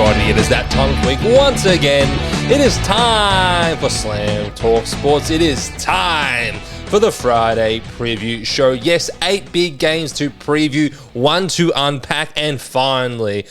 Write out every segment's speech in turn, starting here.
everybody. It is that time of week once again. It is time for Slam Talk Sports. It is time for the Friday preview show. Yes, 8 big games to preview, 1 to unpack, and finally,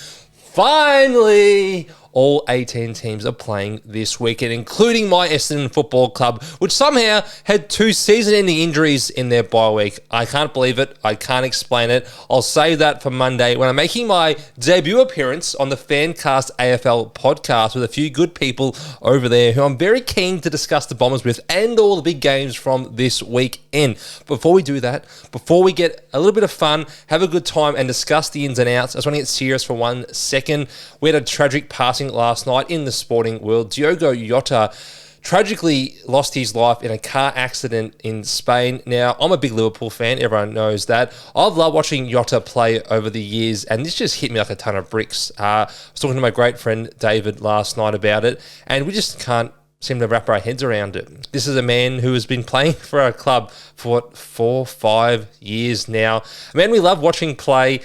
all 18 teams are playing this weekend, including my Essendon Football Club, which somehow had 2 season-ending injuries in their bye week. I can't believe it. I can't explain it. I'll save that for Monday when I'm making my debut appearance on the Fancast AFL podcast with a few good people over there who I'm very keen to discuss the Bombers with and all the big games from this weekend. Before we do that, before we get a little bit of fun, have a good time and discuss the ins and outs, I just want to get serious for 1 second. We had a tragic passing last night in the sporting world. Diogo Jota tragically lost his life in a car accident in Spain. Now, I'm a big Liverpool fan. Everyone knows that. I've loved watching Jota play over the years, and this just hit me like a ton of bricks. I was talking to my great friend David last night about it, and we just can't seem to wrap our heads around it. This is a man who has been playing for our club for, 4, 5 years now. A man we love watching play.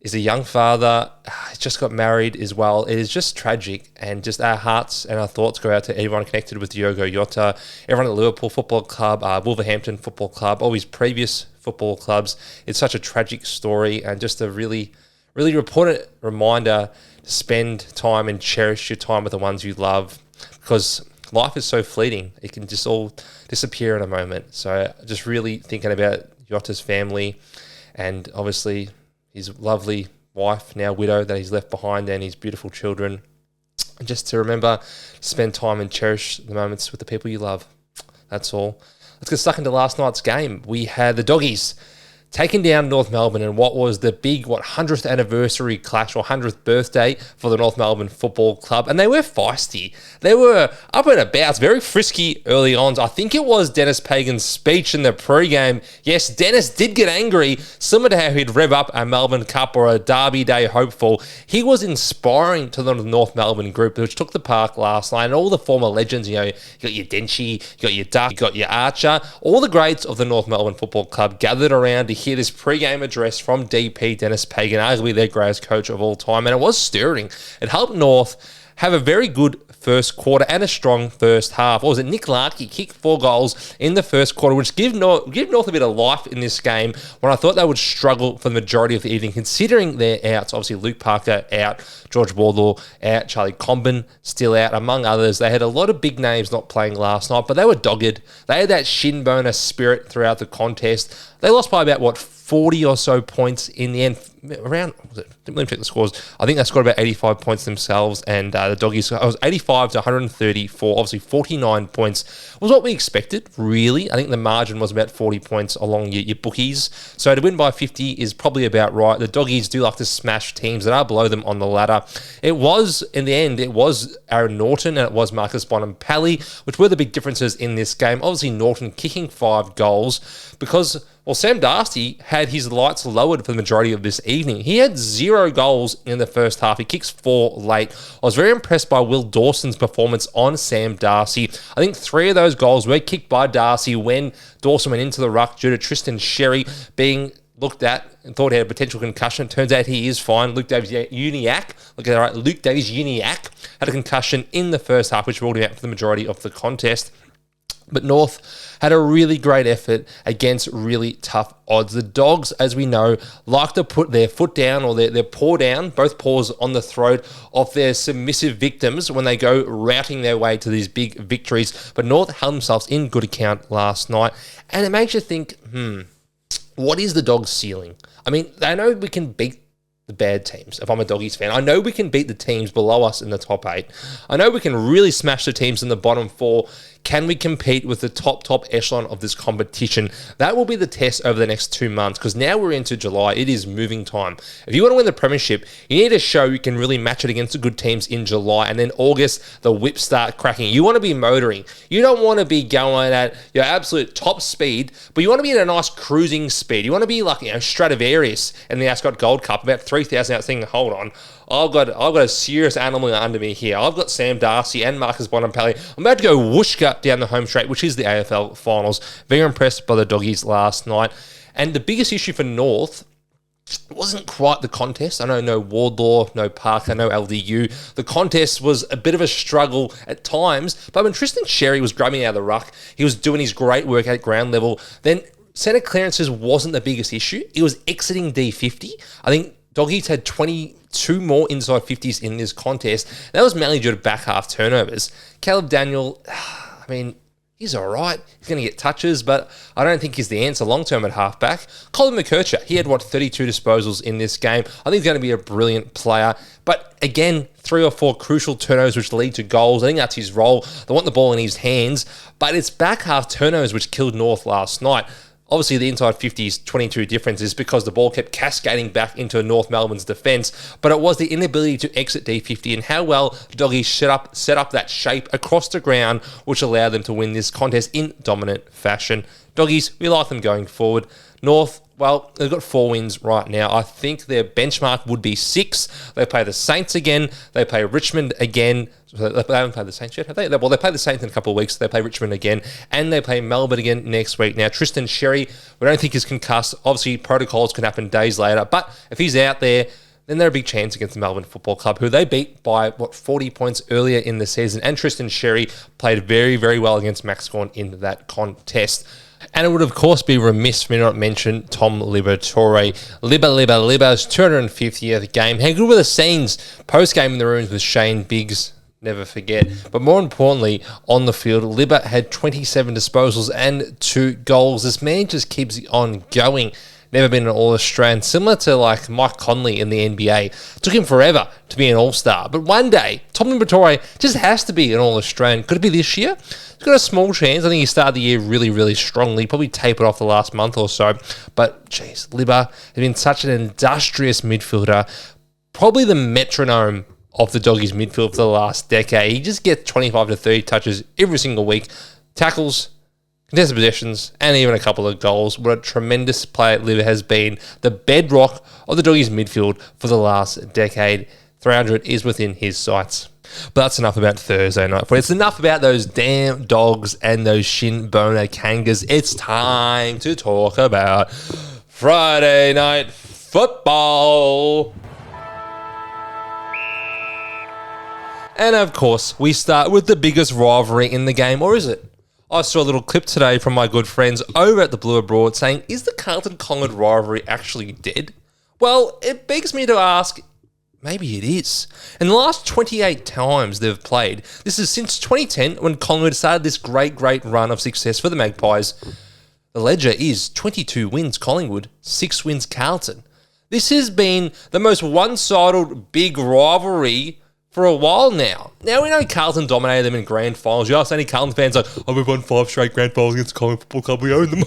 Is a young father, he's just got married as well. It is just tragic, and just our hearts and our thoughts go out to everyone connected with Diogo Jota, everyone at the Liverpool Football Club, Wolverhampton Football Club, all his previous football clubs. It's such a tragic story, and just a really, really important reminder to spend time and cherish your time with the ones you love, because life is so fleeting. It can just all disappear in a moment. So just really thinking about Jota's family, and obviously his lovely wife, now widow, that he's left behind, and his beautiful children. And just to remember, spend time and cherish the moments with the people you love. That's all. Let's get stuck into last night's game. We had the Doggies taking down North Melbourne in what was the big, 100th anniversary clash or 100th birthday for the North Melbourne Football Club. And they were feisty. They were up and about, very frisky early on. I think it was Dennis Pagan's speech in the pre-game. Yes, Dennis did get angry, similar to how he'd rev up a Melbourne Cup or a Derby Day hopeful. He was inspiring to the North Melbourne group, which took the park last night. And all the former legends, you got your Denchi, you got your Duck, you got your Archer, all the greats of the North Melbourne Football Club gathered around to hear this pre-game address from DP Dennis Pagan, arguably their greatest coach of all time, and it was stirring. It helped North have a very good first quarter and a strong first half. What was it? Nick Larkey kicked 4 goals in the first quarter, which give North a bit of life in this game when I thought they would struggle for the majority of the evening, considering their outs. Obviously, Luke Parker out, George Wardlaw out, Charlie Comben still out, among others. They had a lot of big names not playing last night, but they were dogged. They had that shin boner spirit throughout the contest. They lost by about, 40 or so points in the end. Around, let me check the scores. I think they scored about 85 points themselves, and the Doggies, it was 85 to 134. Obviously, 49 points was what we expected, really. I think the margin was about 40 points along your bookies. So to win by 50 is probably about right. The Doggies do like to smash teams that are below them on the ladder. It was, in the end, it was Aaron Norton and it was Marcus Bonham-Pally, which were the big differences in this game. Obviously, Norton kicking 5 goals because, well, Sam Darcy had his lights lowered for the majority of this evening. He had 0 goals in the first half. He kicks 4 late. I was very impressed by Will Dawson's performance on Sam Darcy. I think 3 of those goals were kicked by Darcy when Dawson went into the ruck due to Tristan Sherry being looked at and thought he had a potential concussion. Turns out he is fine. Luke Davies-Uniacke had a concussion in the first half, which ruled him out for the majority of the contest. But North had a really great effort against really tough odds. The Dogs, as we know, like to put their foot down or their paw down, both paws on the throat of their submissive victims when they go routing their way to these big victories. But North held themselves in good account last night. And it makes you think, what is the Dogs' ceiling? I mean, I know we can beat the bad teams, if I'm a Doggies fan. I know we can beat the teams below us in the top 8. I know we can really smash the teams in the bottom 4. Can we compete with the top echelon of this competition? That will be the test over the next 2 months, because now we're into July. It is moving time. If you want to win the premiership, you need to show you can really match it against the good teams in July, and then August, the whips start cracking. You want to be motoring. You don't want to be going at your absolute top speed, but you want to be at a nice cruising speed. You want to be like, Stradivarius in the Ascot Gold Cup, about 3,000 out thinking, hold on, I've got a serious animal under me here. I've got Sam Darcy and Marcus Bonham-Pally. I'm about to go whooshka down the home straight, which is the AFL Finals. Very impressed by the Doggies last night. And the biggest issue for North It wasn't quite the contest. I know no Wardlaw, no Parker, no LDU. The contest was a bit of a struggle at times, but when Tristan Sherry was grabbing out of the ruck, he was doing his great work at ground level, then centre clearances wasn't the biggest issue. It was exiting D50. I think Doggies had 22 more inside 50s in this contest. That was mainly due to back half turnovers. Caleb Daniel, I mean, he's all right. He's going to get touches, but I don't think he's the answer long-term at halfback. Colin McKercher, he had, 32 disposals in this game. I think he's going to be a brilliant player. But again, 3 or 4 crucial turnovers which lead to goals. I think that's his role. They want the ball in his hands. But it's back half turnovers which killed North last night. Obviously, the inside 50's 22 difference is because the ball kept cascading back into North Melbourne's defence, but it was the inability to exit D50 and how well the Doggies set up that shape across the ground, which allowed them to win this contest in dominant fashion. Doggies, we like them going forward. North, well, they've got 4 wins right now. I think their benchmark would be 6. They play the Saints again. They play Richmond again. They haven't played the Saints yet, have they? Well, they play the Saints in a couple of weeks. They play Richmond again. And they play Melbourne again next week. Now, Tristan Sherry, we don't think is concussed. Obviously, protocols can happen days later. But if he's out there, then they're a big chance against the Melbourne Football Club, who they beat by, 40 points earlier in the season. And Tristan Sherry played very, very well against Max Gawn in that contest. And it would, of course, be remiss for me not to mention Tom Liberatore. Libba's 250th game. How good were the scenes post-game in the rooms with Shane Biggs? Never forget. But more importantly, on the field, Libba had 27 disposals and 2 goals. This man just keeps on going. Never been an All-Australian. Similar to like Mike Conley in the NBA. It took him forever to be an All-Star. But one day, Tom Liberatore just has to be an All-Australian. Could it be this year? He's got a small chance. I think he started the year really, really strongly. Probably tapered off the last month or so. But, geez, Libba has been such an industrious midfielder. Probably the metronome of the Doggies midfield for the last decade. He just gets 25 to 30 touches every single week. Tackles, contested possessions, and even a couple of goals. What a tremendous player Libba has been. The bedrock of the Doggies midfield for the last decade. 300 is within his sights. But that's enough about Thursday night. But it's enough about those damn Dogs and those shin boner kangas. It's time to talk about Friday night football. And of course, we start with the biggest rivalry in the game, or is it? I saw a little clip today from my good friends over at the Blue Abroad saying, is the Carlton-Collingwood rivalry actually dead? Well, it begs me to ask, maybe it is. In the last 28 times they've played, this is since 2010 when Collingwood started this great run of success for the Magpies. The ledger is 22 wins Collingwood, 6 wins Carlton. This has been the most one-sided big rivalry for a while now. Now, we know Carlton dominated them in grand finals. You ask any Carlton fans like, oh, we've won 5 straight grand finals against the Collingwood Football Club. We own them.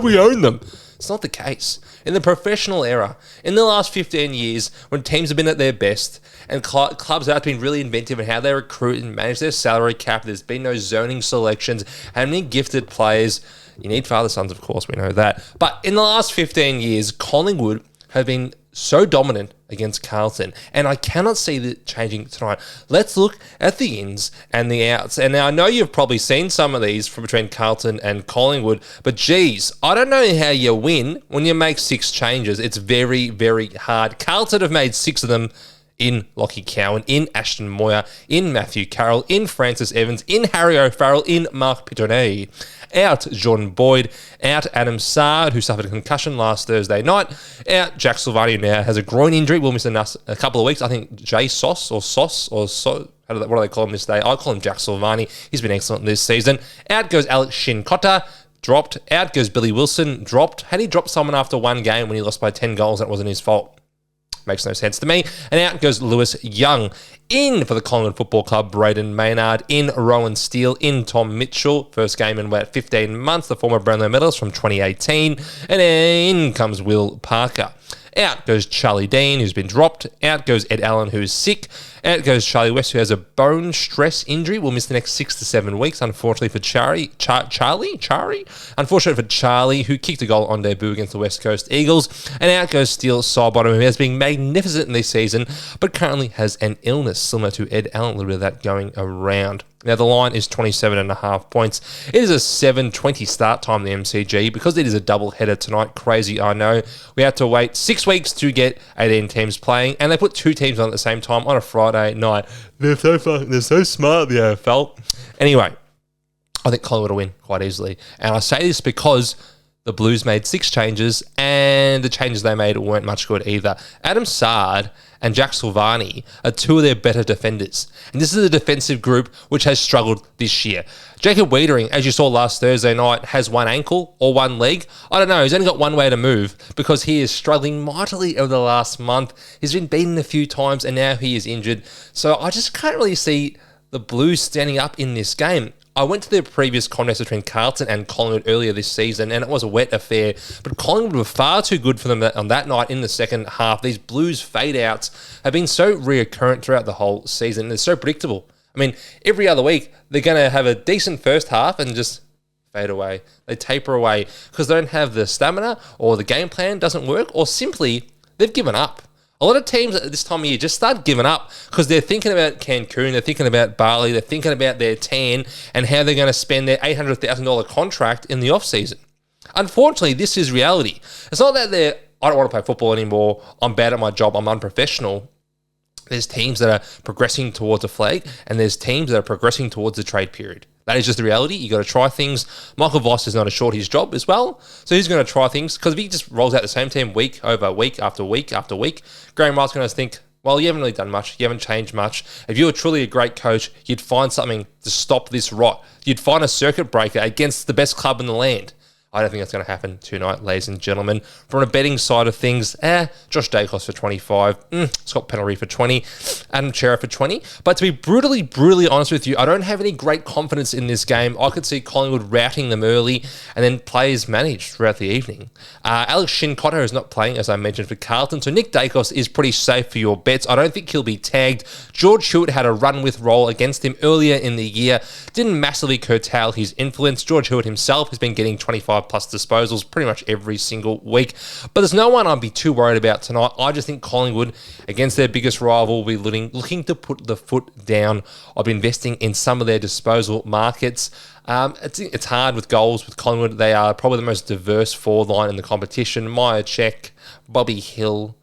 We own them. It's not the case. In the professional era, in the last 15 years, when teams have been at their best and clubs have been really inventive in how they recruit and manage their salary cap, there's been no zoning selections, how many gifted players. You need father-sons, of course, we know that. But in the last 15 years, Collingwood have been so dominant against Carlton, and I cannot see that changing tonight. Let's look at the ins and the outs. And now I know you've probably seen some of these from between Carlton and Collingwood, but geez, I don't know how you win when you make 6 changes. It's very, very hard. Carlton have made 6 of them in Lockie Cowan, in Ashton Moyer, in Matthew Carroll, in Francis Evans, in Harry O'Farrell, in Mark Pitonnet. Out Jordan Boyd, out Adam Sard, who suffered a concussion last Thursday night, out Jack Silvani, who now has a groin injury, will miss a couple of weeks. I think Jay Sauce, what do they call him this day? I call him Jack Silvani. He's been excellent this season. Out goes Alex Shinkotta, dropped. Out goes Billy Wilson, dropped. Had he dropped someone after one game when he lost by 10 goals, that wasn't his fault. Makes no sense to me. And out goes Lewis Young. In for the Collingwood Football Club, Braden Maynard. In Rowan Steele. In Tom Mitchell. First game in about 15 months. The former Brownlow medalist from 2018. And in comes Will Parker. Out goes Charlie Dean, who's been dropped. Out goes Ed Allen, who's sick. Out goes Charlie West, who has a bone stress injury. Will miss the next 6 to 7 weeks, unfortunately for Charlie. Unfortunately for Charlie, who kicked a goal on debut against the West Coast Eagles. And out goes Steele Sidebottom, who has been magnificent in this season, but currently has an illness similar to Ed Allen. A little bit of that going around. Now, the line is 27.5 points. It is a 7:20 start time in the MCG. Because it is a double header tonight, crazy, I know. We had to wait 6 weeks to get 18 teams playing, and they put 2 teams on at the same time on a Friday night. They're so smart, the AFL. Anyway, I think Collingwood will win quite easily. And I say this because the Blues made 6 changes, and the changes they made weren't much good either. Adam Sard and Jack Silvani are 2 of their better defenders. And this is a defensive group which has struggled this year. Jacob Wiedering, as you saw last Thursday night, has 1 ankle or 1 leg. I don't know. He's only got one way to move because he is struggling mightily over the last month. He's been beaten a few times, and now he is injured. So I just can't really see the Blues standing up in this game. I went to the previous contest between Carlton and Collingwood earlier this season, and it was a wet affair. But Collingwood were far too good for them on that night in the second half. These Blues fade-outs have been so reoccurrent throughout the whole season. They're so predictable. I mean, every other week, they're going to have a decent first half and just fade away. They taper away because they don't have the stamina, or the game plan doesn't work, or simply they've given up. A lot of teams at this time of year just start giving up because they're thinking about Cancun, they're thinking about Bali, they're thinking about their tan and how they're going to spend their $800,000 contract in the off-season. Unfortunately, this is reality. It's not that I don't want to play football anymore, I'm bad at my job, I'm unprofessional. There's teams that are progressing towards a flag, and there's teams that are progressing towards the trade period. That is just the reality. You got to try things. Michael Voss is not assured his job as well, so he's going to try things, because if he just rolls out the same team week over week after week after week, Graham Wright's going to think, well, you haven't really done much. You haven't changed much. If you were truly a great coach, you'd find something to stop this rot. You'd find a circuit breaker against the best club in the land. I don't think that's going to happen tonight, ladies and gentlemen. From a betting side of things, Josh Dacos for 25, Scott Penalty for 20, Adam Chera for 20. But to be brutally honest with you, I don't have any great confidence in this game. I could see Collingwood routing them early and then players managed throughout the evening. Alex Shinkotter is not playing, as I mentioned, for Carlton, so Nick Dacos is pretty safe for your bets. I don't think he'll be tagged. George Hewitt had a run-with role against him earlier in the year. Didn't massively curtail his influence. George Hewitt himself has been getting 25 plus disposals pretty much every single week. But there's no one I'd be too worried about tonight. I just think Collingwood, against their biggest rival, will be looking to put the foot down of investing in some of their disposal markets. It's hard with goals with Collingwood. They are probably the most diverse forward line in the competition. Maya Czech, Bobby Hill,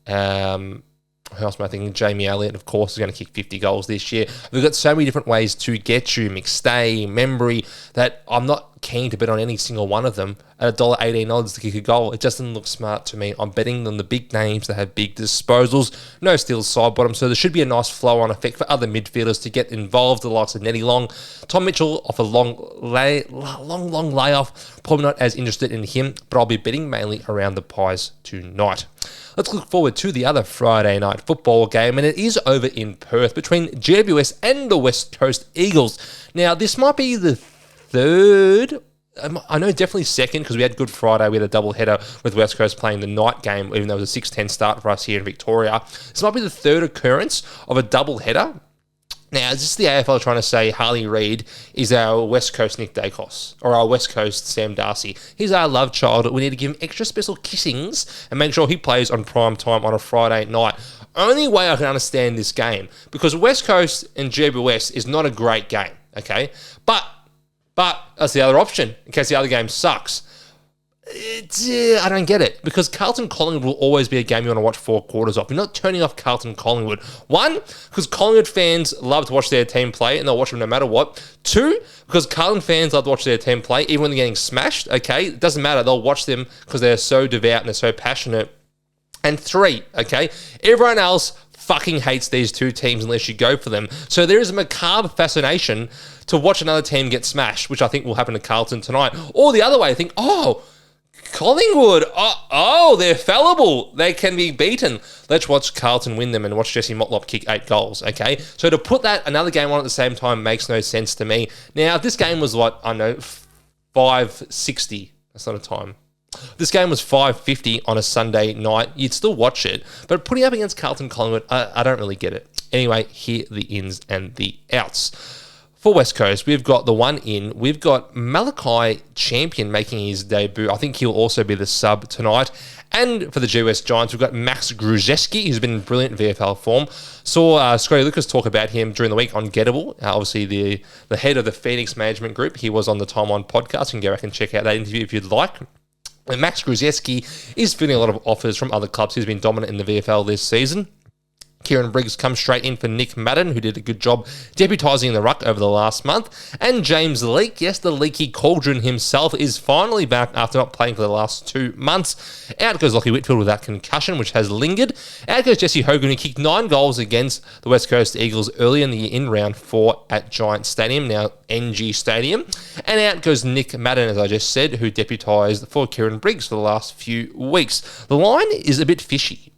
who else am I thinking? Jamie Elliott, of course, is going to kick 50 goals this year. We've got so many different ways to get you, McStay, Membry, that I'm not keen to bet on any single one of them at $1.18 odds to kick a goal. It just doesn't look smart to me. I'm betting on the big names that have big disposals. No steals side bottom, so there should be a nice flow-on effect for other midfielders to get involved, the likes of Nettie Long. Tom Mitchell off a long layoff. Probably not as interested in him, but I'll be betting mainly around the Pies tonight. Let's look forward to the other Friday night football game, and it is over in Perth between GWS and the West Coast Eagles. Now, this might be the third, I know definitely second, because we had Good Friday, we had a double header with West Coast playing the night game, even though it was a 6-10 start for us here in Victoria. This might be the third occurrence of a double header. Now, is this the AFL trying to say Harley Reid is our West Coast Nick Dacos, or our West Coast Sam Darcy? He's our love child. We need to give him extra special kissings and make sure he plays on prime time on a Friday night. Only way I can understand this game, because West Coast and GWS is not a great game, okay? But that's the other option, in case the other game sucks. I don't get it, because Carlton-Collingwood will always be a game you want to watch 4 quarters of. You're not turning off Carlton-Collingwood. 1, because Collingwood fans love to watch their team play, and they'll watch them no matter what. 2, because Carlton fans love to watch their team play, even when they're getting smashed, okay? It doesn't matter. They'll watch them because they're so devout and they're so passionate. And 3, okay? Everyone else fucking hates these two teams unless you go for them. So there is a macabre fascination to watch another team get smashed, which I think will happen to Carlton tonight. Or the other way, I think, Collingwood, they're fallible. They can be beaten. Let's watch Carlton win them and watch Jesse Motlop kick 8 goals, okay? So to put another game on at the same time makes no sense to me. Now, if this game was 5:60, that's not a time. This game was 5:50 on a Sunday night, you'd still watch it. But putting up against Carlton Collingwood, I don't really get it. Anyway, here are the ins and the outs. For West Coast, we've got the one in. We've got Malachi Champion making his debut. I think he'll also be the sub tonight. And for the GWS Giants, we've got Max Gruzeski, who's been in brilliant VFL form. Saw Scotty Lucas talk about him during the week on Gettable. Obviously, the head of the Phoenix Management Group. He was on the Time On podcast. You can go back and check out that interview if you'd like. And Max Gruzeski is fielding a lot of offers from other clubs. He's been dominant in the VFL this season. Kieran Briggs comes straight in for Nick Madden, who did a good job deputising in the ruck over the last month. And James Leake, yes, the leaky cauldron himself, is finally back after not playing for the last 2 months. Out goes Lockie Whitfield with that concussion, which has lingered. Out goes Jesse Hogan, who kicked 9 goals against the West Coast Eagles early in the year in round 4 at Giant Stadium, now NG Stadium. And out goes Nick Madden, as I just said, who deputised for Kieran Briggs for the last few weeks. The line is a bit fishy.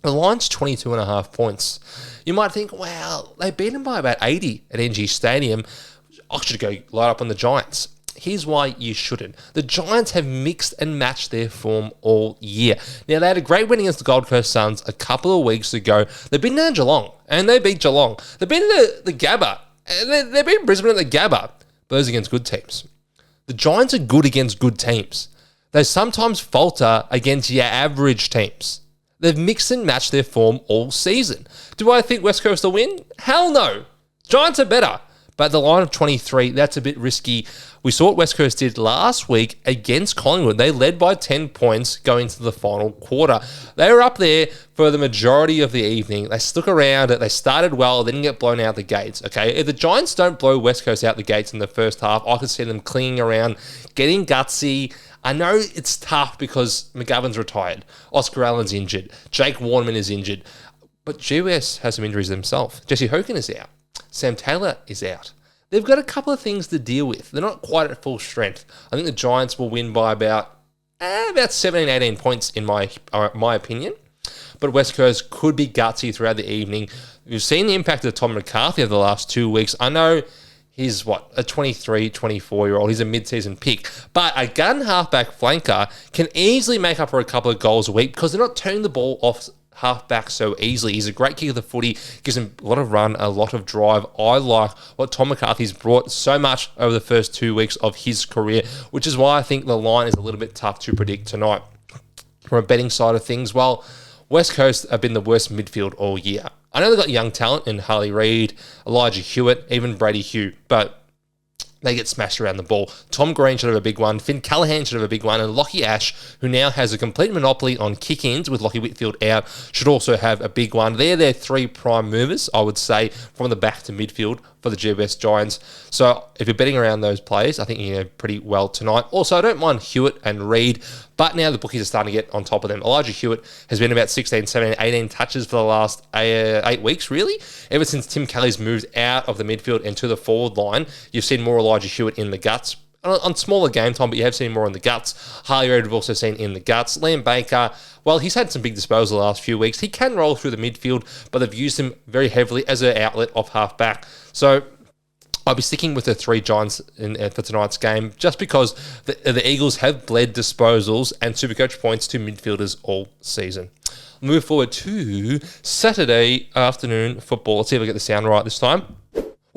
The line's 22.5 points. You might think, well, they beat them by about 80 at NG Stadium. I should go light up on the Giants. Here's why you shouldn't. The Giants have mixed and matched their form all year. Now, they had a great win against the Gold Coast Suns a couple of weeks ago. They've been down Geelong, and they beat Geelong. They've been in the Gabba, and they've been Brisbane at the Gabba. Those against good teams. The Giants are good against good teams. They sometimes falter against your average teams. They've mixed and matched their form all season. Do I think West Coast will win? Hell no. Giants are better. But the line of 23, that's a bit risky. We saw what West Coast did last week against Collingwood. They led by 10 points going into the final quarter. They were up there for the majority of the evening. They stuck around it. They started well, they didn't get blown out the gates. Okay, if the Giants don't blow West Coast out the gates in the first half, I could see them clinging around, getting gutsy. I know it's tough because McGovern's retired. Oscar Allen's injured. Jake Warnerman is injured. But GWS has some injuries themselves. Jesse Hogan is out. Sam Taylor is out. They've got a couple of things to deal with. They're not quite at full strength. I think the Giants will win by about 17, 18 points in my opinion. But West Coast could be gutsy throughout the evening. We've seen the impact of Tom McCarthy over the last 2 weeks. I know he's, a 23, 24-year-old. He's a mid-season pick. But a gun halfback flanker can easily make up for a couple of goals a week because they're not turning the ball off halfback so easily. He's a great kick of the footy, gives him a lot of run, a lot of drive. I like what Tom McCarthy's brought so much over the first 2 weeks of his career, which is why I think the line is a little bit tough to predict tonight. From a betting side of things, well, West Coast have been the worst midfield all year. I know they've got young talent in Harley Reid, Elijah Hewitt, even Brady Hugh, but they get smashed around the ball. Tom Green should have a big one. Finn Callahan should have a big one. And Lockie Ash, who now has a complete monopoly on kick-ins with Lockie Whitfield out, should also have a big one. They're their 3 prime movers, I would say, from the back to midfield for the GWS Giants. So if you're betting around those players, I think you know pretty well tonight. Also, I don't mind Hewitt and Reid, but now the bookies are starting to get on top of them. Elijah Hewitt has been about 16, 17, 18 touches for the last 8 weeks, really. Ever since Tim Kelly's moved out of the midfield and to the forward line, you've seen more Elijah Hewitt in the guts. On smaller game time, but you have seen more in the guts. Harley Reid we've also seen in the guts. Liam Baker, well, he's had some big disposals the last few weeks. He can roll through the midfield, but they've used him very heavily as an outlet off half back. So I'll be sticking with the 3 Giants for tonight's game just because the Eagles have bled disposals and Supercoach points to midfielders all season. Move forward to Saturday afternoon football. Let's see if I get the sound right this time.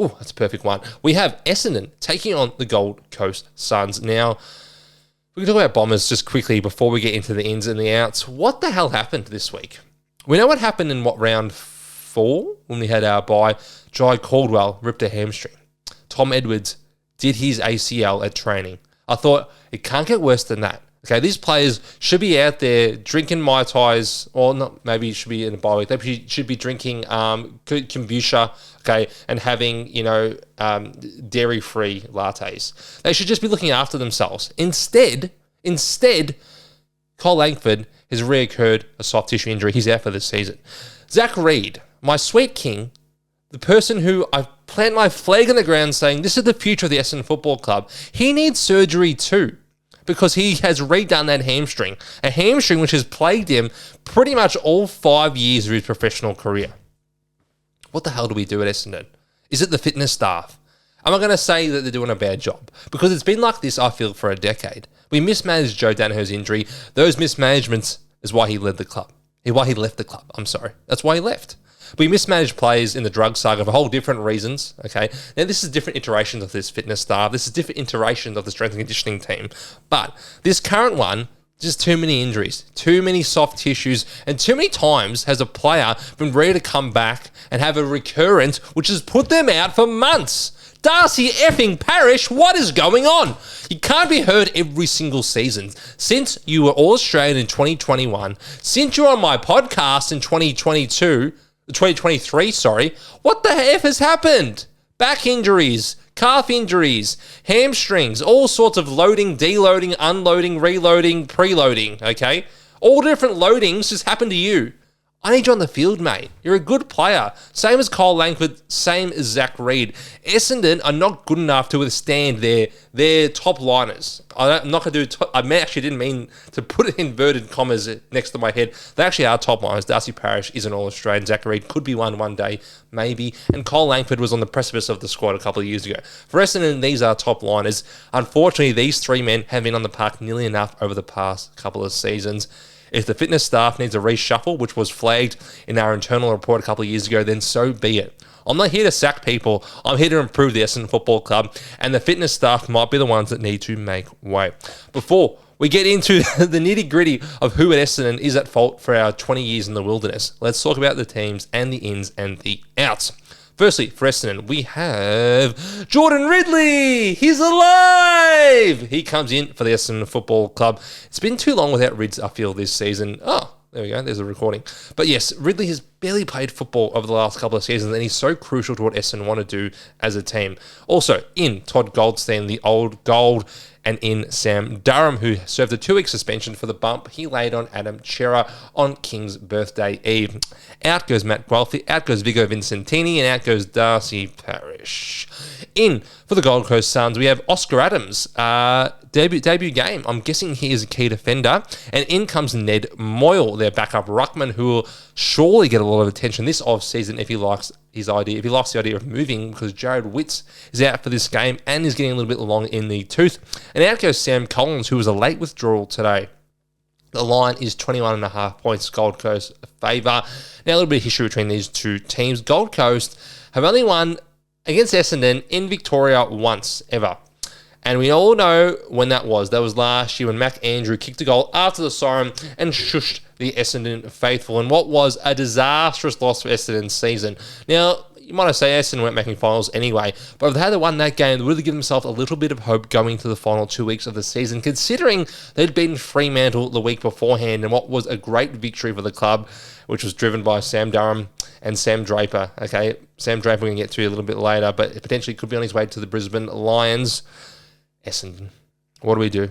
Oh, that's a perfect one. We have Essendon taking on the Gold Coast Suns. Now, we can talk about Bombers just quickly before we get into the ins and the outs. What the hell happened this week? We know what happened in round 4 when we had our bye. Jai Caldwell ripped a hamstring. Tom Edwards did his ACL at training. I thought it can't get worse than that. Okay, these players should be out there drinking Mai Tais, or not, maybe should be in a bye week. They should be drinking kombucha, okay, and having, dairy-free lattes. They should just be looking after themselves. Instead, Cole Langford has reoccurred a soft tissue injury. He's out for this season. Zach Reid, my sweet king, the person who I've planted my flag in the ground saying this is the future of the Essendon Football Club, he needs surgery too, because he has redone that hamstring. A hamstring which has plagued him pretty much all 5 years of his professional career. What the hell do we do at Essendon? Is it the fitness staff? Am I going to say that they're doing a bad job? Because it's been like this, I feel, for a decade. We mismanaged Joe Danaher's injury. Those mismanagements is why he left the club. I'm sorry. That's why he left. We mismanaged players in the drug saga for whole different reasons, okay? Now, this is different iterations of this fitness staff. This is different iterations of the strength and conditioning team. But this current one, just too many injuries, too many soft tissues, and too many times has a player been ready to come back and have a recurrence, which has put them out for months. Darcy effing Parish, what is going on? You can't be heard every single season. Since you were All-Australian in 2021, since you were on my podcast in 2023, what the F has happened? Back injuries, calf injuries, hamstrings, all sorts of loading, deloading, unloading, reloading, preloading, okay? All different loadings just happened to you. I need you on the field, mate. You're a good player. Same as Cole Langford, same as Zach Reid. Essendon are not good enough to withstand their top liners. I'm not going to do... I actually didn't mean to put it in inverted commas next to my head. They actually are top liners. Darcy Parish is an All-Australian. Zach Reid could be one day, maybe. And Cole Langford was on the precipice of the squad a couple of years ago. For Essendon, these are top liners. Unfortunately, these three men have been on the park nearly enough over the past couple of seasons. If the fitness staff needs a reshuffle, which was flagged in our internal report a couple of years ago, then so be it. I'm not here to sack people. I'm here to improve the Essendon Football Club, and the fitness staff might be the ones that need to make way. Before we get into the nitty-gritty of who at Essendon is at fault for our 20 years in the wilderness, let's talk about the teams and the ins and the outs. Firstly, for Essendon, we have Jordan Ridley. He's alive. He comes in for the Essendon Football Club. It's been too long without Rids, I feel, this season. Oh, there we go. There's a recording. But yes, Ridley has barely played football over the last couple of seasons, and he's so crucial to what Essendon want to do as a team. Also, in Todd Goldstein, the old gold, and in Sam Durham, who served a 2-week suspension for the bump he laid on Adam Chera on King's birthday eve. Out goes Matt Guelphy, out goes Vigo Vincentini, and out goes Darcy Parish. In for the Gold Coast Suns, we have Oscar Adams, debut game. I'm guessing he is a key defender. And in comes Ned Moyle, their backup ruckman, who will surely get a lot of attention this off-season if he likes the idea of moving, because Jared Witts is out for this game and is getting a little bit long in the tooth. And out goes Sam Collins, who was a late withdrawal today. The line is 21.5 points, Gold Coast favour. Now, a little bit of history between these two teams. Gold Coast have only won against Essendon in Victoria once, ever. And we all know when that was. That was last year when Mac Andrew kicked a goal after the siren and shushed the Essendon faithful, and what was a disastrous loss for Essendon's season. Now, you might say Essendon weren't making finals anyway, but if they had won that game, they would have given themselves a little bit of hope going to the final 2 weeks of the season, considering they'd beaten Fremantle the week beforehand, and what was a great victory for the club, which was driven by Sam Durham and Sam Draper. Okay, Sam Draper we're going to get to a little bit later, but it potentially could be on his way to the Brisbane Lions. Essendon, what do we do?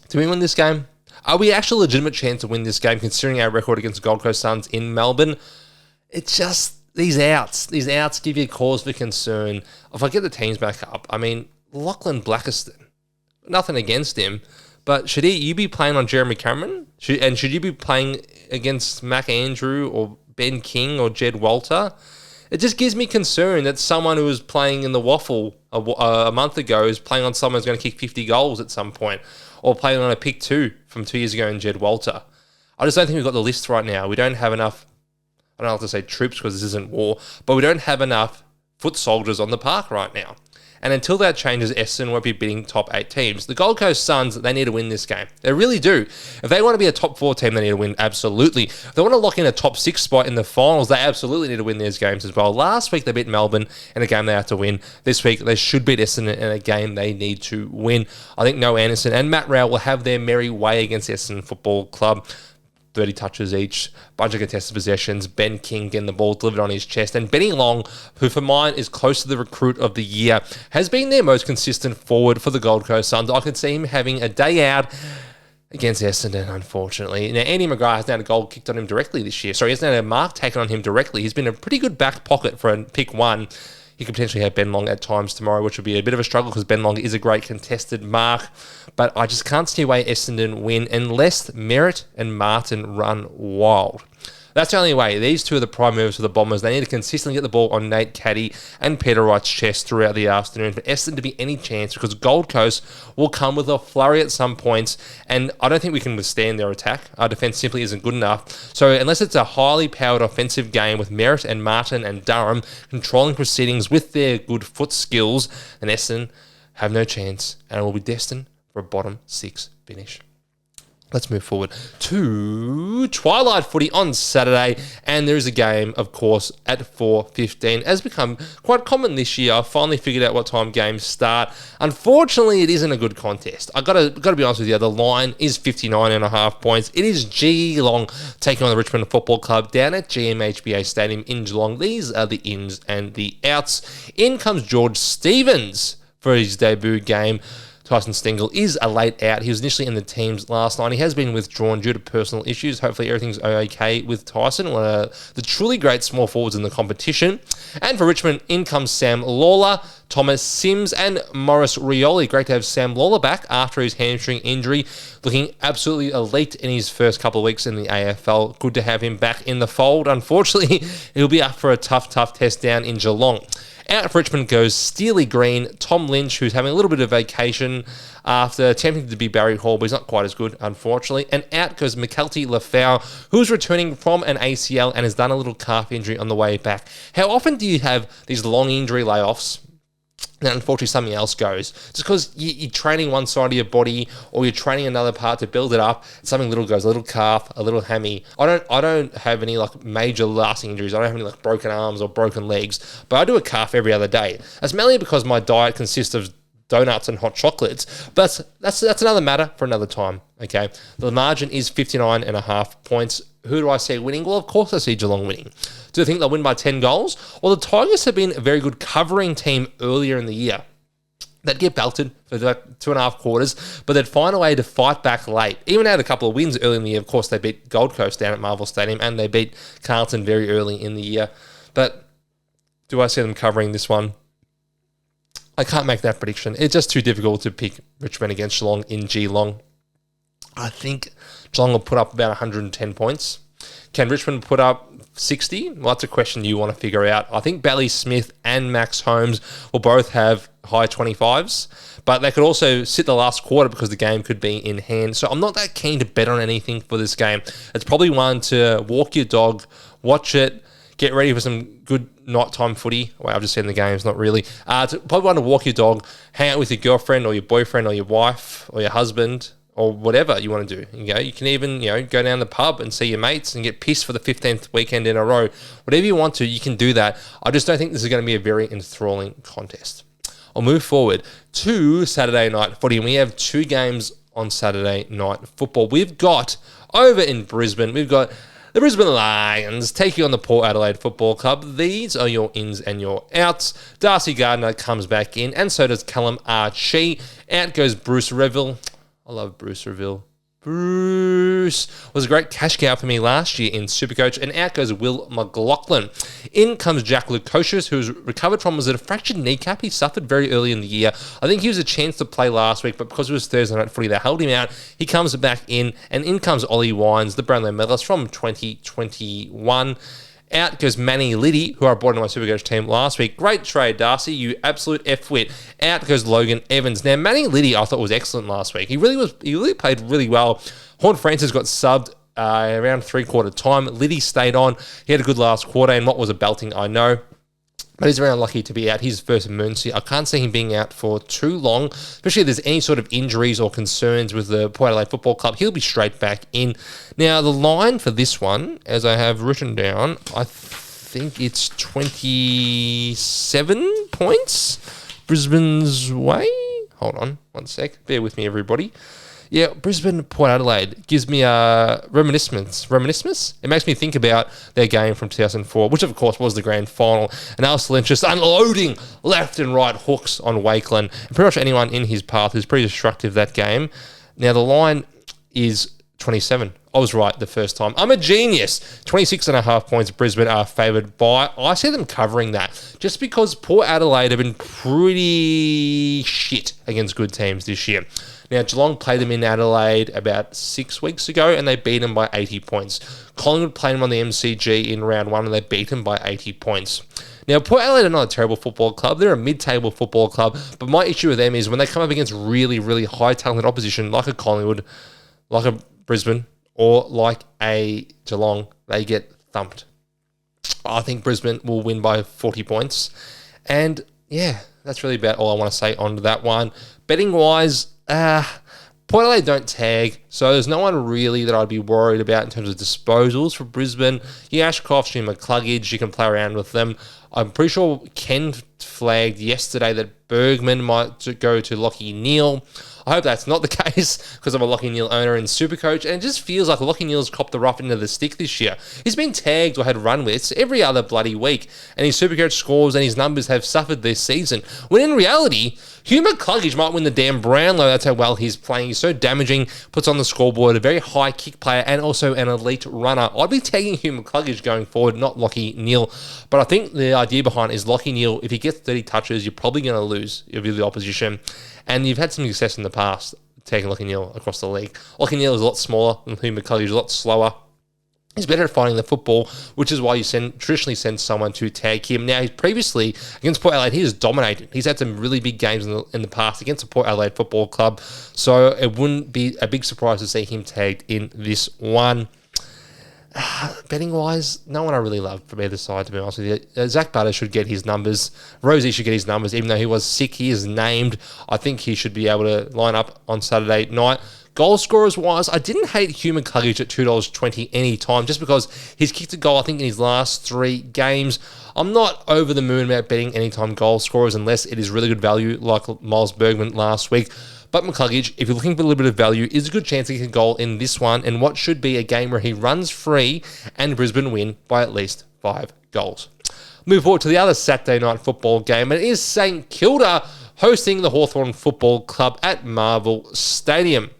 Do we win this game? Are we actually a legitimate chance to win this game, considering our record against the Gold Coast Suns in Melbourne? It's just these outs give you cause for concern. If I get the teams back up, I mean, Lachlan Blackiston, nothing against him, but should you be playing on Jeremy Cameron? Should you be playing against Mac Andrew or Ben King or Jed Walter? It just gives me concern that someone who was playing in the Waffle a month ago is playing on someone who's going to kick 50 goals at some point, or playing on a pick 2 from 2 years ago in Jed Walter. I just don't think we've got the list right now. We don't have enough, I don't have to say troops because this isn't war, but we don't have enough foot soldiers on the park right now. And until that changes, Essendon won't be beating top 8 teams. The Gold Coast Suns, they need to win this game. They really do. If they want to be a top 4 team, they need to win, absolutely. If they want to lock in a top 6 spot in the finals, they absolutely need to win these games as well. Last week, they beat Melbourne in a game they had to win. This week, they should beat Essendon in a game they need to win. I think Noah Anderson and Matt Rowell will have their merry way against Essendon Football Club. 30 touches each, bunch of contested possessions, Ben King getting the ball delivered on his chest, and Benny Long, who for mine is close to the recruit of the year, has been their most consistent forward for the Gold Coast Suns. I could see him having a day out against Essendon, unfortunately. Now, Andy McGrath has now had a goal kicked on him directly this year. Sorry, he hasn't had a mark taken on him directly. He's been a pretty good back pocket for a pick 1. He could potentially have Ben Long at times tomorrow, which would be a bit of a struggle because Ben Long is a great contested mark. But I just can't see why Essendon win unless Merritt and Martin run wild. That's the only way. These two are the prime movers for the Bombers. They need to consistently get the ball on Nate Caddy and Peter Wright's chest throughout the afternoon for Essendon to be any chance, because Gold Coast will come with a flurry at some points, and I don't think we can withstand their attack. Our defence simply isn't good enough. So unless it's a highly powered offensive game with Merritt and Martin and Durham controlling proceedings with their good foot skills, then Essendon have no chance and will be destined for a bottom 6 finish. Let's move forward to Twilight Footy on Saturday, and there is a game, of course, at 4:15. As become quite common this year, I've finally figured out what time games start. Unfortunately, it isn't a good contest. I gotta be honest with you. The line is 59.5 points. It is Geelong taking on the Richmond Football Club down at GMHBA Stadium in Geelong. These are the ins and the outs. In comes George Stevens for his debut game. Tyson Stengel is a late out. He was initially in the teams last night. He has been withdrawn due to personal issues. Hopefully everything's okay with Tyson, one of the truly great small forwards in the competition. And for Richmond, in comes Sam Lawler, Thomas Sims and Morris Rioli. Great to have Sam Lawler back after his hamstring injury, looking absolutely elite in his first couple of weeks in the AFL. Good to have him back in the fold. Unfortunately, he'll be up for a tough test down in Geelong. Out for Richmond goes Steely Green, Tom Lynch, who's having a little bit of vacation after attempting to be Barry Hall, but he's not quite as good, unfortunately. And out goes McKelty Lafau, who's returning from an ACL and has done a little calf injury on the way back. How often do you have these long injury layoffs? Then unfortunately something else goes. Just because you're training one side of your body or you're training another part to build it up, something little goes, a little calf, a little hammy. I don't have any like major lasting injuries. I don't have any like broken arms or broken legs, but I do a calf every other day. That's mainly because my diet consists of donuts and hot chocolates, but that's another matter for another time, okay? The margin is 59.5 points. Who do I see winning? Well, of course I see Geelong winning. Do I think they'll win by 10 goals? Well, the Tigers have been a very good covering team earlier in the year. They'd get belted for like 2.5 quarters, but they'd find a way to fight back late. Even had a couple of wins early in the year. Of course, they beat Gold Coast down at Marvel Stadium, and they beat Carlton very early in the year. But do I see them covering this one? I can't make that prediction. It's just too difficult to pick Richmond against Geelong in Geelong. I think Geelong will put up about 110 points. Can Richmond put up 60? Well, that's a question you want to figure out. I think Bally Smith and Max Holmes will both have high 25s, but they could also sit the last quarter because the game could be in hand. So I'm not that keen to bet on anything for this game. It's probably one to walk your dog, watch it, get ready for some good nighttime footy. Well, I've just seen the games, not really. It's probably one to walk your dog, hang out with your girlfriend or your boyfriend or your wife or your husband or whatever you want to do. You can even go down the pub and see your mates and get pissed for the 15th weekend in a row. Whatever you want to, you can do that. I just don't think this is going to be a very enthralling contest. I'll move forward to Saturday night footy, and we have 2 games on Saturday night football. We've got over in Brisbane, we've got the Brisbane Lions taking on the Port Adelaide Football Club. These are your ins and your outs. Darcy Gardner comes back in, and so does Callum Archie. Out goes Bruce Reville. I love Bruce Reville. Bruce was a great cash cow for me last year in Supercoach, and out goes Will McLaughlin. In comes Jack Lukosius, who's recovered from, was it a fractured kneecap he suffered very early in the year. I think he was a chance to play last week, but because it was Thursday night footy, they held him out. He comes back in, and in comes Ollie Wines, the Brownlow medalist from 2021. Out goes Manny Liddy, who I brought into my Supercoach team last week. Great trade, Darcy, you absolute F-wit. Out goes Logan Evans. Now, Manny Liddy I thought was excellent last week. He really played really well. Horn Francis got subbed around 3/4 time. Liddy stayed on. He had a good last quarter, and what was a belting, I know. But he's very unlucky to be out. His first emergency. I can't see him being out for too long, especially if there's any sort of injuries or concerns with the Port Adelaide Football Club. He'll be straight back in. Now, the line for this one, as I have written down, I think it's 27 points. Brisbane's way. Hold on one sec. Bear with me, everybody. Yeah, Brisbane, Port Adelaide gives me a reminiscence. It makes me think about their game from 2004, which of course was the grand final. And Alistair Lynch just unloading left and right hooks on Wakeland. And pretty much anyone in his path who's pretty destructive that game. Now the line is 27. I was right the first time. I'm a genius. 26.5 points Brisbane are favoured by. I see them covering that just because Port Adelaide have been pretty shit against good teams this year. Now, Geelong played them in Adelaide about 6 weeks ago, and they beat them by 80 points. Collingwood played them on the MCG in round 1, and they beat them by 80 points. Now, Port Adelaide are not a terrible football club. They're a mid-table football club, but my issue with them is when they come up against really, really high-talented opposition, like a Collingwood, like a Brisbane, or like a Geelong, they get thumped. I think Brisbane will win by 40 points. And, yeah, that's really about all I want to say on that one. Betting-wise, Port Adelaide don't tag, so there's no one really that I'd be worried about in terms of disposals for Brisbane. You Ashcroft, you McCluggage, you can play around with them. I'm pretty sure Ken flagged yesterday that Bergman might go to Lachie Neale. I hope that's not the case because I'm a Lachie Neale owner in Supercoach, and it just feels like Lachie Neale's copped the rough end of the stick this year. He's been tagged or had run withs every other bloody week, and his Supercoach scores and his numbers have suffered this season. When in reality, Hugh McCluggage might win the damn Brownlow. That's how well he's playing. He's so damaging, puts on the scoreboard, a very high kick player, and also an elite runner. I'd be tagging Hugh McCluggage going forward, not Lachie Neale. But I think the idea behind it is Lachie Neale, if he gets 30 touches, you're probably going to lose if you're the opposition. And you've had some success in the past taking Lachie Neale across the league. Lachie Neale is a lot smaller than Hugh McCluggage, is a lot slower. He's better at finding the football, which is why you traditionally send someone to tag him. Now, he's previously, against Port Adelaide, he has dominated. He's had some really big games in the past against the Port Adelaide Football Club, so it wouldn't be a big surprise to see him tagged in this one. Betting-wise, no one I really love from either side, to be honest with you. Zach Butter should get his numbers. Rosie should get his numbers, even though he was sick. He is named. I think he should be able to line up on Saturday night. Goal scorers-wise, I didn't hate Hugh McCluggage at $2.20 any time, just because he's kicked a goal, I think, in his last 3 games. I'm not over the moon about betting anytime goal scorers unless it is really good value, like Miles Bergman last week. But McCluggage, if you're looking for a little bit of value, is a good chance to get a goal in this one, and what should be a game where he runs free and Brisbane win by at least 5 goals. Move forward to the other Saturday night football game, and it is St. Kilda hosting the Hawthorn Football Club at Marvel Stadium.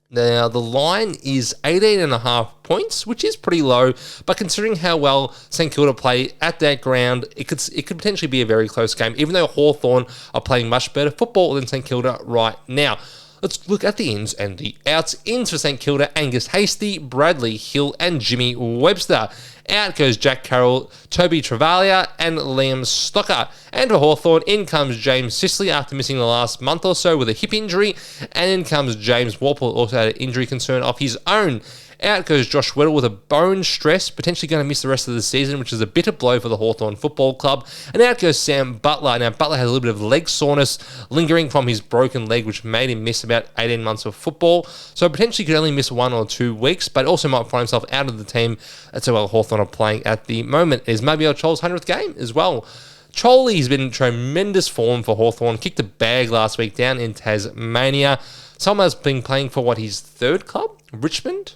Now, the line is 18.5 points, which is pretty low, but considering how well St. Kilda play at that ground, it could potentially be a very close game, even though Hawthorn are playing much better football than St. Kilda right now. Let's look at the ins and the outs. Ins for St. Kilda, Angus Hasty, Bradley Hill, and Jimmy Webster. Out goes Jack Carroll, Toby Travalia, and Liam Stocker. And for Hawthorn, in comes James Sicily after missing the last month or so with a hip injury. And in comes James Walpole, also had an injury concern of his own. Out goes Josh Weddle with a bone stress, potentially going to miss the rest of the season, which is a bitter blow for the Hawthorn Football Club. And out goes Sam Butler. Now, Butler has a little bit of leg soreness lingering from his broken leg, which made him miss about 18 months of football. So potentially could only miss 1 or 2 weeks, but also might find himself out of the team. That's how well Hawthorn are playing at the moment. It is Mabiel Chol's 100th game as well. Cholly's been in tremendous form for Hawthorn. Kicked a bag last week down in Tasmania. Someone has been playing for, his 3rd club? Richmond?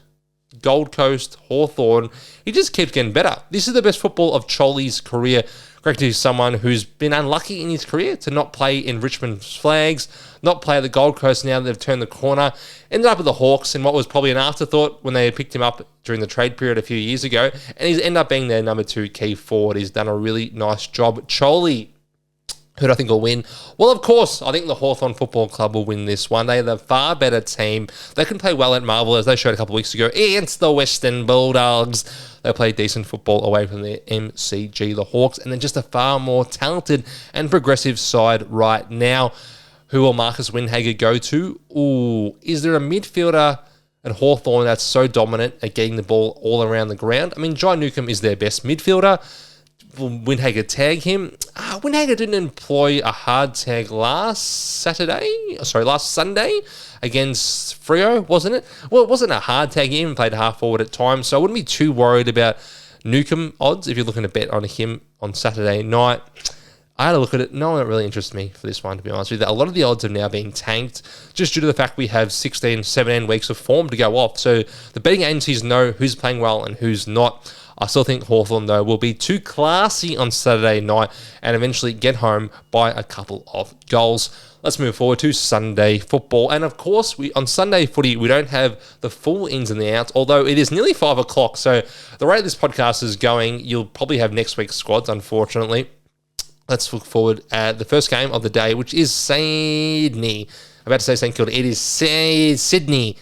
Gold Coast, Hawthorn. He just keeps getting better. This is the best football of Cholly's career. Correct to someone who's been unlucky in his career to not play in Richmond's flags, not play at the Gold Coast now that they've turned the corner. Ended up with the Hawks in what was probably an afterthought when they picked him up during the trade period a few years ago. And he's ended up being their number 2 key forward. He's done a really nice job. Choly, who do I think will win? Well, of course, I think the Hawthorn Football Club will win this one. They're the far better team. They can play well at Marvel, as they showed a couple of weeks ago, against the Western Bulldogs. They play decent football away from the MCG, the Hawks, and then just a far more talented and progressive side right now. Who will Marcus Windhager go to? Ooh, is there a midfielder at Hawthorn that's so dominant at getting the ball all around the ground? I mean, John Newcomb is their best midfielder. Will Windhager tag him? Windhager didn't employ a hard tag last Sunday against Freo, wasn't it? Well, it wasn't a hard tag. He even played half forward at times, so I wouldn't be too worried about Newcomb odds if you're looking to bet on him on Saturday night. I had a look at it. No one really interests me for this one, to be honest with you. A lot of the odds have now been tanked just due to the fact we have 16, 17 weeks of form to go off. So the betting agencies know who's playing well and who's not. I still think Hawthorn, though, will be too classy on Saturday night and eventually get home by a couple of goals. Let's move forward to Sunday football. And of course, on Sunday footy, we don't have the full ins and the outs, although it is nearly 5 o'clock. So the rate this podcast is going, you'll probably have next week's squads, unfortunately. Let's look forward at the first game of the day, which is Sydney. I'm about to say St. Kilda. It is Sydney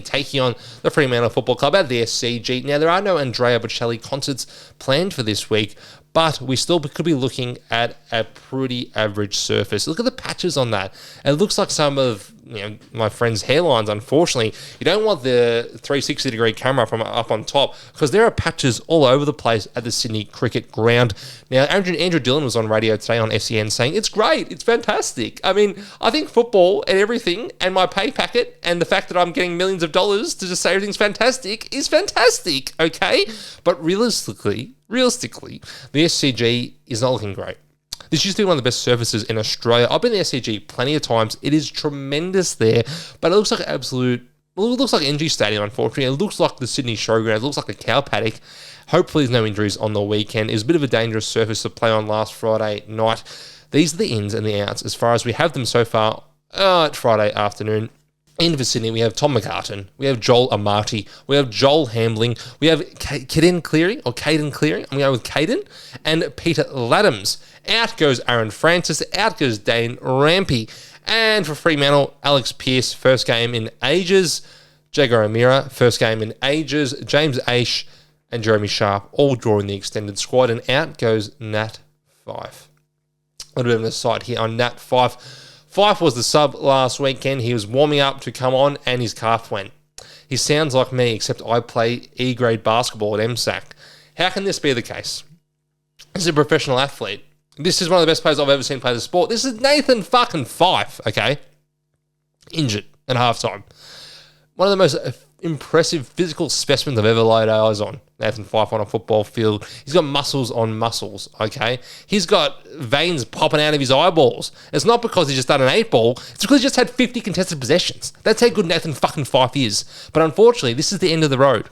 taking on the Fremantle Football Club at the SCG. Now, there are no Andrea Bocelli concerts planned for this week, but we still could be looking at a pretty average surface. Look at the patches on that. It looks like some of my friend's hairlines, unfortunately. You don't want the 360-degree camera from up on top because there are patches all over the place at the Sydney Cricket Ground. Now, Andrew Dillon was on radio today on SEN saying, it's great, it's fantastic. I mean, I think football and everything and my pay packet and the fact that I'm getting millions of dollars to just say everything's fantastic is fantastic, okay? But realistically, the SCG is not looking great. This used to be one of the best surfaces in Australia. I've been to the SCG plenty of times. It is tremendous there, but it looks like it looks like NG Stadium, unfortunately. It looks like the Sydney Showground. It looks like a cow paddock. Hopefully there's no injuries on the weekend. It was a bit of a dangerous surface to play on last Friday night. These are the ins and the outs as far as we have them so far at Friday afternoon. In for Sydney, we have Tom McCartan, we have Joel Amati, we have Joel Hambling, we have Caden Cleary, I'm going with Caden, and Peter Laddams. Out goes Aaron Francis, out goes Dane Rampy. And for Fremantle, Alex Pearce, first game in ages, Jago O'Meara, first game in ages, James Aish and Jeremy Sharp, all drawing the extended squad, and out goes Nat Fyfe. A little bit of an aside here on Nat Fyfe. Fyfe was the sub last weekend. He was warming up to come on and his calf went. He sounds like me, except I play E-grade basketball at MSAC. How can this be the case? This is a professional athlete. This is one of the best players I've ever seen play the sport. This is Nathan fucking Fyfe, okay? Injured at halftime. One of the most impressive physical specimens I've ever laid eyes on. Nathan Fyfe on a football field. He's got muscles on muscles, okay? He's got veins popping out of his eyeballs. It's not because he's just done an 8-ball. It's because he just had 50 contested possessions. That's how good Nathan fucking Fyfe is. But unfortunately, this is the end of the road.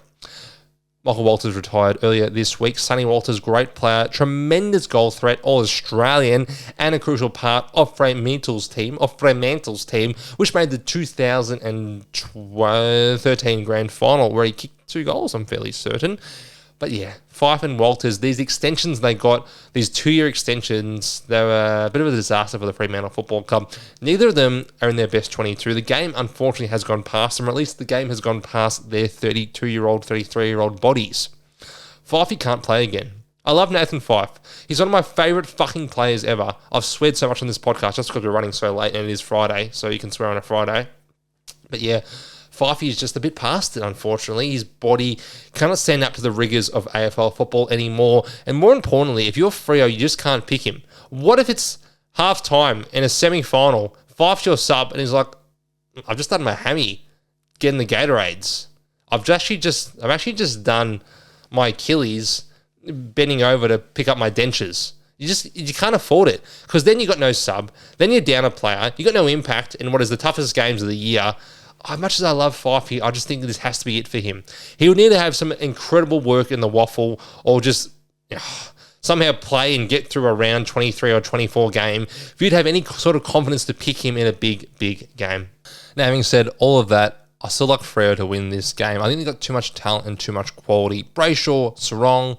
Michael Walters retired earlier this week. Sonny Walters, great player, tremendous goal threat, all-Australian, and a crucial part of Fremantle's team, which made the 2013 grand final, where he kicked 2 goals, I'm fairly certain. But yeah, Fyfe and Walters, these extensions they got, these 2-year extensions, they were a bit of a disaster for the Fremantle Football Club. Neither of them are in their best 22. The game, unfortunately, has gone past them, or at least the game has gone past their 32-year-old, 33-year-old bodies. Fyfe can't play again. I love Nathan Fyfe. He's one of my favourite fucking players ever. I've sweared so much on this podcast just because we're running so late and it is Friday, so you can swear on a Friday. But yeah, Fyfe is just a bit past it, unfortunately. His body cannot stand up to the rigours of AFL football anymore. And more importantly, if you're Freo, you just can't pick him. What if it's half-time in a semi-final, Fyfe's your sub, and he's like, I've just done my hammy getting the Gatorades. I've actually just done my Achilles bending over to pick up my dentures. You can't afford it, because then you got no sub, then you're down a player, you got no impact in what is the toughest games of the year. As much as I love Fyfe, I just think this has to be it for him. He would need to have some incredible work in the waffle, or just somehow play and get through a round 23 or 24 game if you'd have any sort of confidence to pick him in a big game. Now, having said all of that, I still like Freo to win this game. I think they've got too much talent and too much quality. Brayshaw, Sarong,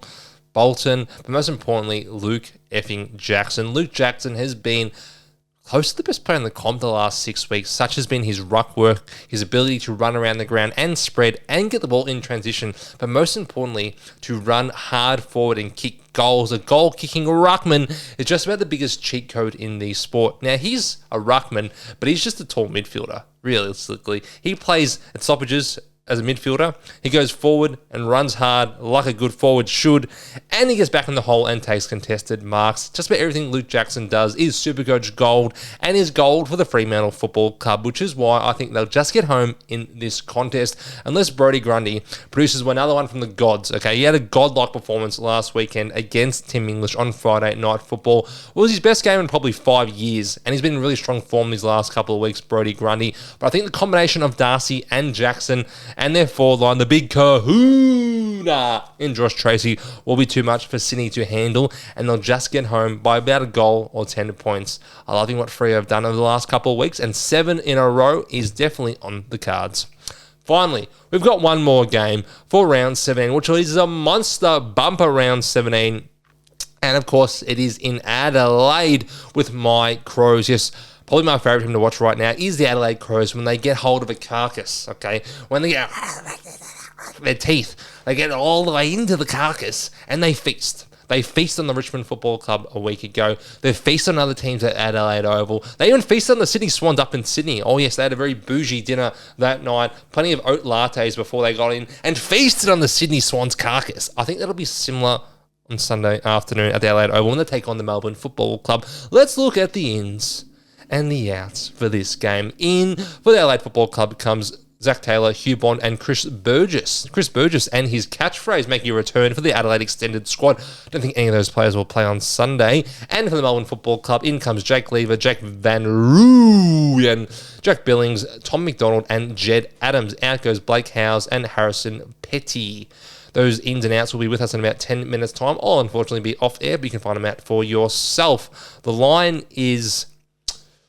Bolton, but most importantly, Luke effing Jackson. Luke Jackson has been close to the best player in the comp the last 6 weeks. Such has been his ruck work, his ability to run around the ground and spread and get the ball in transition, but most importantly, to run hard forward and kick goals. A goal-kicking ruckman is just about the biggest cheat code in the sport. Now, he's a ruckman, but he's just a tall midfielder, realistically. He plays at stoppages as a midfielder. He goes forward and runs hard like a good forward should, and he gets back in the hole and takes contested marks. Just about everything Luke Jackson does is Supercoach gold, and is gold for the Fremantle Football Club, which is why I think they'll just get home in this contest, unless Brodie Grundy produces another one from the gods. Okay, he had a godlike performance last weekend against Tim English on Friday Night Football. It was his best game in probably 5 years, and he's been in really strong form these last couple of weeks, Brodie Grundy. But I think the combination of Darcy and Jackson and their forward line, the big kahuna in Josh Tracy, will be too much for Sydney to handle, and they'll just get home by about a goal or 10 points. I love what Freo have done over the last couple of weeks, and 7 in a row is definitely on the cards. Finally, we've got one more game for round 17, which is a monster bumper round 17. And of course, it is in Adelaide with my Crows. Yes, probably my favourite team to watch right now is the Adelaide Crows when they get hold of a carcass, okay? When they get their teeth, they get all the way into the carcass and they feast. They feast on the Richmond Football Club a week ago. They feast on other teams at Adelaide Oval. They even feast on the Sydney Swans up in Sydney. Oh yes, they had a very bougie dinner that night. Plenty of oat lattes before they got in and feasted on the Sydney Swans carcass. I think that'll be similar on Sunday afternoon at the Adelaide Oval when they take on the Melbourne Football Club. Let's look at the ins and the outs for this game. In for the Adelaide Football Club comes Zach Taylor, Hugh Bond, and Chris Burgess. Chris Burgess and his catchphrase making a return for the Adelaide extended squad. Don't think any of those players will play on Sunday. And for the Melbourne Football Club, in comes Jake Lever, Jack Van Rooyen, Jack Billings, Tom McDonald, and Jed Adams. Out goes Blake Howes and Harrison Petty. Those ins and outs will be with us in about 10 minutes' time. I'll unfortunately be off air, but you can find them out for yourself. The line is,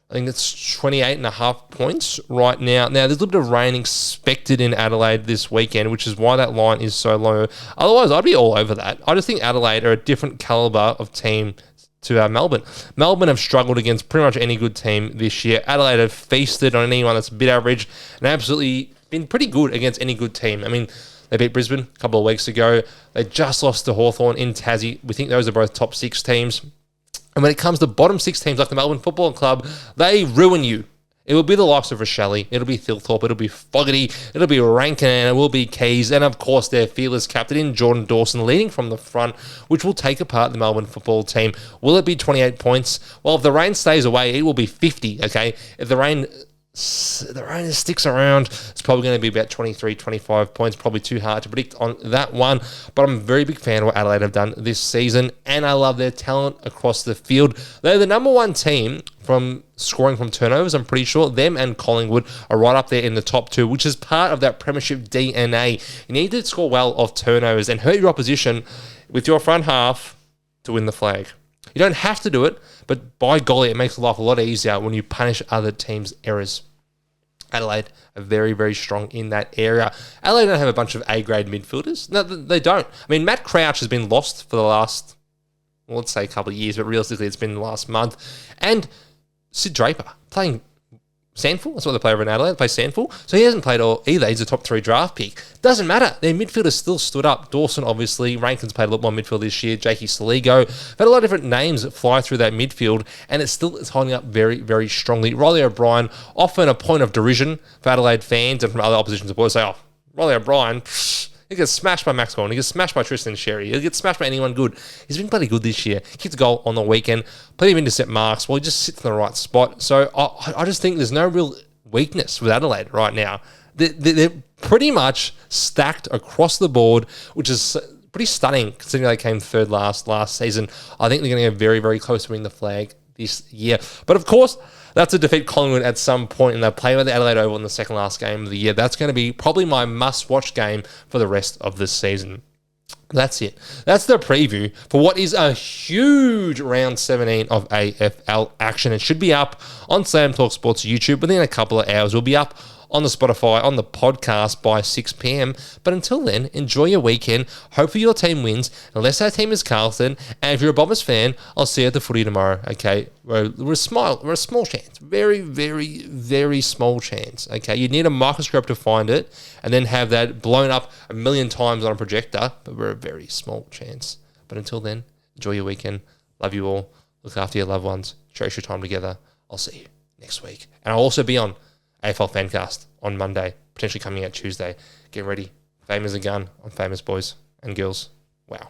I think it's 28.5 points right now. Now, there's a little bit of rain expected in Adelaide this weekend, which is why that line is so low. Otherwise, I'd be all over that. I just think Adelaide are a different calibre of team to Melbourne. Melbourne have struggled against pretty much any good team this year. Adelaide have feasted on anyone that's a bit average and absolutely been pretty good against any good team. I mean, they beat Brisbane a couple of weeks ago. They just lost to Hawthorn in Tassie. We think those are both top 6 teams. And when it comes to bottom 6 teams like the Melbourne Football Club, they ruin you. It will be the likes of Rochelle, it'll be Thilthorpe, it'll be Fogarty, it'll be Rankin, and it will be Keys, and of course their fearless captain in Jordan Dawson leading from the front, which will take apart the Melbourne football team. Will it be 28 points? Well, if the rain stays away, it will be 50, okay? If the rain sticks around, it's probably going to be about 23, 25 points. Probably too hard to predict on that one. But I'm a very big fan of what Adelaide have done this season, and I love their talent across the field. They're the number one team from scoring from turnovers. I'm pretty sure them and Collingwood are right up there in the top 2, which is part of that premiership DNA. You need to score well off turnovers and hurt your opposition with your front half to win the flag. You don't have to do it, but by golly, it makes life a lot easier when you punish other teams' errors. Adelaide are very, very strong in that area. Adelaide don't have a bunch of A-grade midfielders. No, they don't. I mean, Matt Crouch has been lost for the last, well, let's say a couple of years, but realistically it's been the last month. And Sid Draper playing Sandful, that's what they play over in Adelaide. They play Sandful. So he hasn't played all either. He's a top 3 draft pick. Doesn't matter. Their midfielders still stood up. Dawson, obviously. Rankin's played a lot more midfield this year. Jakey Saligo. They've had a lot of different names that fly through that midfield, and it still is holding up very, very strongly. Riley O'Brien, often a point of derision for Adelaide fans and from other opposition supporters, say, oh, Riley O'Brien, he gets smashed by Max Gorn. He gets smashed by Tristan Sherry. He'll get smashed by anyone good. He's been bloody good this year. Kicked a goal on the weekend. Plenty of intercept marks. Well, he just sits in the right spot. So I just think there's no real weakness with Adelaide right now. They're pretty much stacked across the board, which is pretty stunning considering they came third last season. I think they're going to get very, very close to winning the flag this year. But of course, that's to defeat Collingwood at some point, and they're playing with the Adelaide Oval in the second last game of the year. That's going to be probably my must-watch game for the rest of this season. That's it. That's the preview for what is a huge round 17 of AFL action. It should be up on Slam Talk Sports YouTube within a couple of hours. We'll be up on the Spotify, on the podcast by 6 p.m. But until then, enjoy your weekend. Hopefully your team wins, unless our team is Carlton. And if you're a Bombers fan, I'll see you at the footy tomorrow, okay? We're a small chance. Very, very, very small chance, okay? You need a microscope to find it and then have that blown up a million times on a projector, but we're a very small chance. But until then, enjoy your weekend. Love you all. Look after your loved ones. Cherish your time together. I'll see you next week. And I'll also be on AFL Fancast on Monday, potentially coming out Tuesday. Get ready. Fame is a gun. I'm famous, boys and girls. Wow.